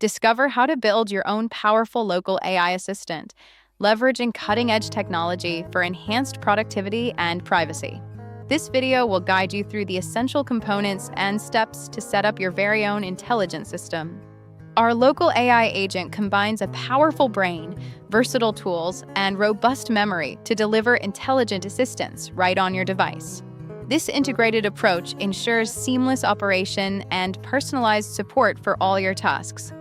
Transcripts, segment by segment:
Discover how to build your own powerful local AI assistant, leveraging cutting-edge technology for enhanced productivity and privacy. This video will guide you through the essential components and steps to set up your very own intelligent system. Our local AI agent combines a powerful brain, versatile tools, and robust memory to deliver intelligent assistance right on your device. This integrated approach ensures seamless operation and personalized support for all your tasks.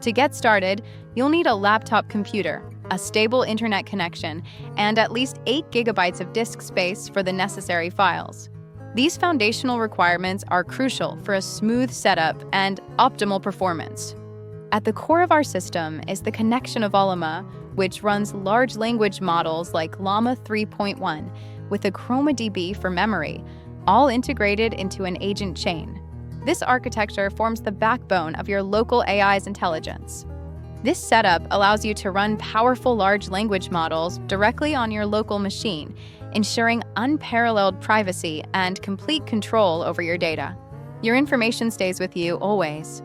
To get started, you'll need a laptop computer, a stable internet connection, and at least 8 GB of disk space for the necessary files. These foundational requirements are crucial for a smooth setup and optimal performance. At the core of our system is the connection of Ollama, which runs large language models like Llama 3.1 with a ChromaDB for memory, all integrated into an agent chain. This architecture forms the backbone of your local AI's intelligence. This setup allows you to run powerful large language models directly on your local machine, ensuring unparalleled privacy and complete control over your data. Your information stays with you always.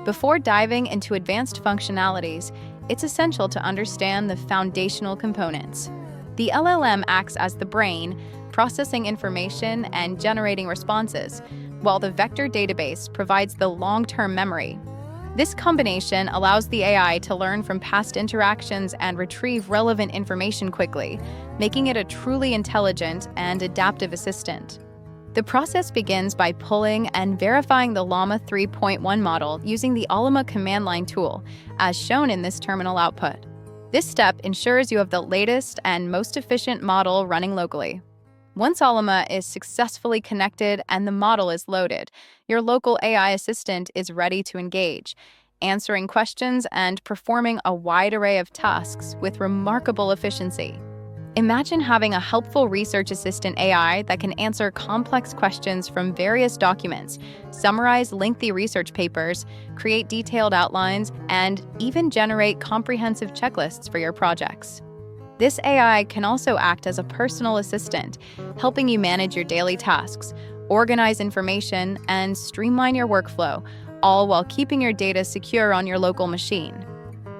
Before diving into advanced functionalities, it's essential to understand the foundational components. The LLM acts as the brain, processing information and generating responses, while the vector database provides the long-term memory. This combination allows the AI to learn from past interactions and retrieve relevant information quickly, making it a truly intelligent and adaptive assistant. The process begins by pulling and verifying the Llama 3.1 model using the Ollama command line tool, as shown in this terminal output. This step ensures you have the latest and most efficient model running locally. Once Ollama is successfully connected and the model is loaded, your local AI assistant is ready to engage, answering questions and performing a wide array of tasks with remarkable efficiency. Imagine having a helpful research assistant AI that can answer complex questions from various documents, summarize lengthy research papers, create detailed outlines, and even generate comprehensive checklists for your projects. This AI can also act as a personal assistant, helping you manage your daily tasks, organize information, and streamline your workflow, all while keeping your data secure on your local machine.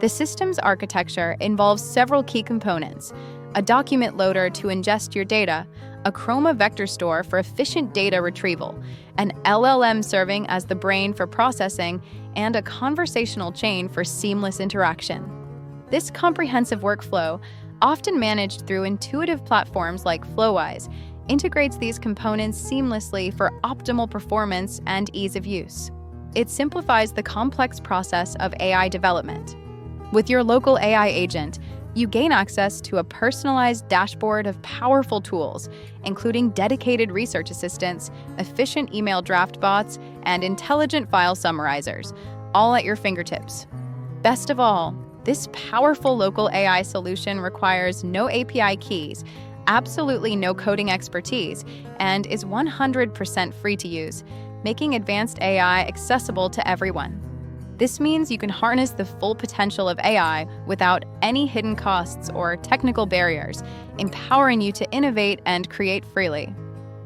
The system's architecture involves several key components: a document loader to ingest your data, a Chroma vector store for efficient data retrieval, an LLM serving as the brain for processing, and a conversational chain for seamless interaction. This comprehensive workflow, often managed through intuitive platforms like Flowise, integrates these components seamlessly for optimal performance and ease of use. It simplifies the complex process of AI development. With your local AI agent, you gain access to a personalized dashboard of powerful tools, including dedicated research assistants, efficient email draft bots, and intelligent file summarizers, all at your fingertips. Best of all, this powerful local AI solution requires no API keys, absolutely no coding expertise, and is 100% free to use, making advanced AI accessible to everyone. This means you can harness the full potential of AI without any hidden costs or technical barriers, empowering you to innovate and create freely.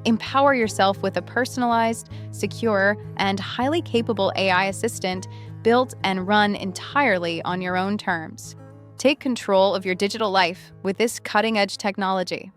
Empower yourself with a personalized, secure, and highly capable AI assistant built and run entirely on your own terms. Take control of your digital life with this cutting-edge technology.